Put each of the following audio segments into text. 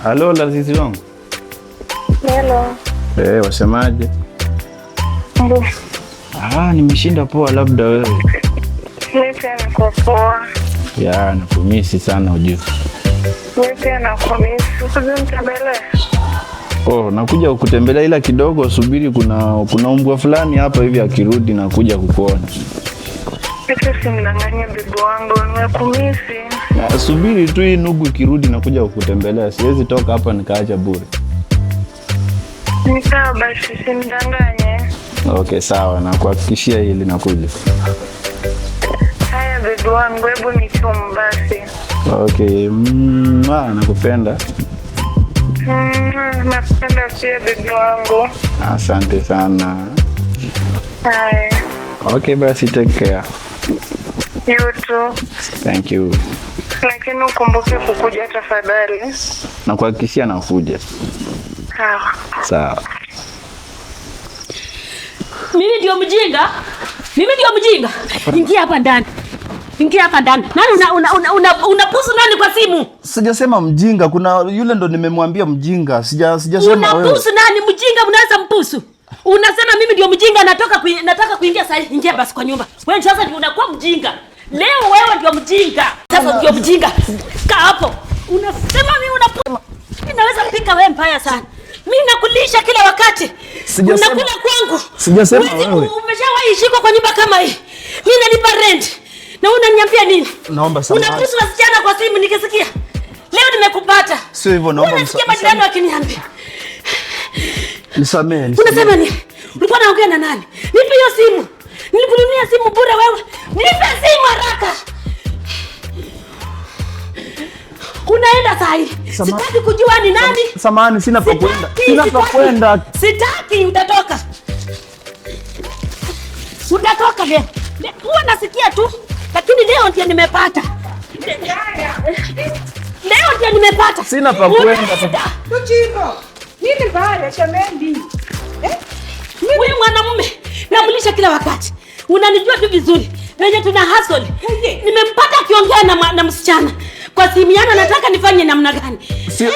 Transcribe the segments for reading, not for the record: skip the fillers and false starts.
Halo Lazizi wangu. Hello. Wasemaje? Ndio. Nimeshinda poa, labda wewe. Mimi pia niko poa. Ya, nakumisi sana ujue. Mimi pia nakumisi. Usinitembelea. Nakuja kukutembelea ila kidogo subiri, kuna umbwa fulani hapa hivi akirudi na kuja kukuona. Eti simdanganye bibi wangu, nimekumisi. Subiri tu hii nugu ikirudi na kuja kukutembelea. Siwezi toka hapa nikaacha bure. Ni sawa basi, simdanganye. Okay, sawa, nakuhakikishia hili nakuja. Haya bibi wangu, hebu nichumu basi. Okay, nakupenda. Nakupenda pia bibi wangu. Asante sana. Haya. Okay, basi take care. You too. Thank you. Lakini ukumbuke kukuja tafadhali. Nakuhakikishia nakuja. Sawa. Sawa. Mimi ndio mjinga? Ingia hapa ndani. Nani unapusu nani kwa simu? Sijasema mjinga, kuna yule ndo nimemwambia mjinga. Sijasema wewe. Unapusu nani mjinga, unaweza mpusu? Unasema mimi ndio mjinga, nataka kuingia sasa. Ingia basi kwa nyumba. Wewe sasa ndio unakuwa mjinga. Leo wewe ndio mjinga. Sasa ndio mjinga. Kaa hapo. Unasema mimi unapusu. Mimi naweza pika wewe mbaya sana. Mimi nakulisha kila wakati. Unakula kwangu. Sijasema wewe. Umeshawahi shiko kwa nyumba kama hii? Mimi nalipa rent. Na unaniambia nini? Naomba samahani. Unapusu wasichana kwa simu nikisikia. Leo nimekupata. Sio hivyo, naomba msamaha. Unasikia majirani wakiniambia. Nisamee. Unasema nini? Ulikuwa unaongea na nani? Nipe hiyo simu. Nilikununulia simu bure wewe. Nipe simu haraka. Unaenda saa hii. Sitaki kujua ni nani. Samahani, sina pa kwenda. Sitaki, utatoka. Utatoka leo. Huwa nasikia tu. Lakini leo ndio nimepata. Sina pa kwenda. Tuchivo. Nini baya shemendi? Wewe mwanamume, namulisha kila wakati. Unanijua tu vizuri. Wenye tuna hustle. Nimempata akiongea na msichana. Kwa simu yana nataka nifanye namna gani?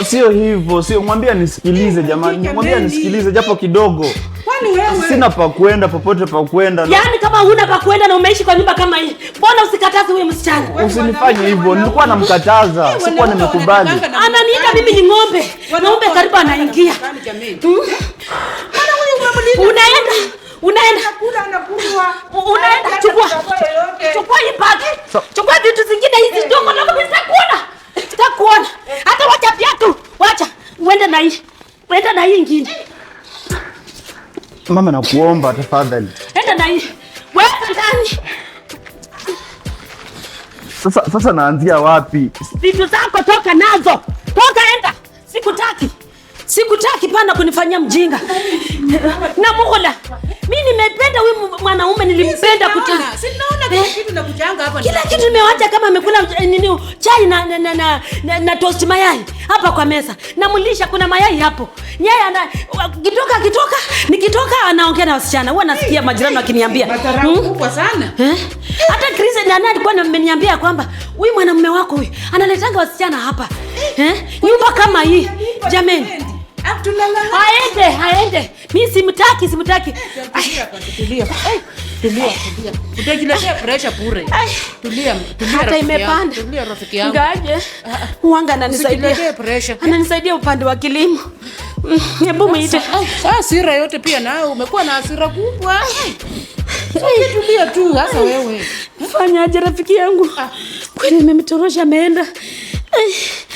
Sio hivyo, mwambie nisikilize jamani. Mwambie nisikilize japo kidogo. Kwani wewe? Sina pa kwenda popote pa kwenda. Yaani kama huna pa kwenda na umeishi kwa nyumba kama hii, mbona usikataze huyo msichana? Usinifanye hivyo. Nilikuwa namkataza, sikuwa nimekubali. Ananiita mimi ni ng'ombe. Ng'ombe karibu anaingia. Unaenda chukua hii bagi. Chukua vitu zingine hizi ndogo ndogo sitakuona. Hata wacha viatu. Wacha. Uende na hii ingine. Mama nakuomba tafadhali. Enda na hii. Wewe ndani. Sasa naanzia wapi? Vitu zako toka nazo. Toka enda. Sikutaki pana kunifanyia mjinga. Na muhola. Mimi nimependa huyu mwanaume, nilimpenda kutana. Sinaona kila kitu na kuchanga hapa. Kila kitu nimewacha kama amekula nini chai na toast mayai hapa kwa meza. Namulisha kuna mayai hapo. Yeye nikitoka anaongea na wasichana. Huwa nasikia majirani wakiniambia. Matarau kubwa sana. Hata Chris nani alikuwa ameniambia kwamba huyu mwanamume wako huyu analetanga wasichana hapa. Nyumba kama hii. Jameni. Haende. Mimi simtaki. Tulia. Utajiletea pressure bure. Tulia. Hata imepanda. Tulia rafiki yangu. Ngaje? Uanga ananisaidia. Ananisaidia upande wa kilimo. Hebu muite. Hasira yote pia nawe umekuwa na hasira kubwa. Tulia tu sasa wewe. Fanyaje rafiki yangu? Kwani nimemtorosha ameenda.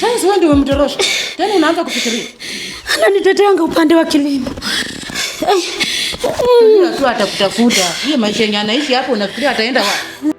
Sasa wewe ndio umemtorosha. Tena unaanza kufikiria. Ananiteteanga upande wa kilimo. Tulia tu atakutafuta. Hiyo maisha yenye anaishi hapo unafikiria ataenda wapi?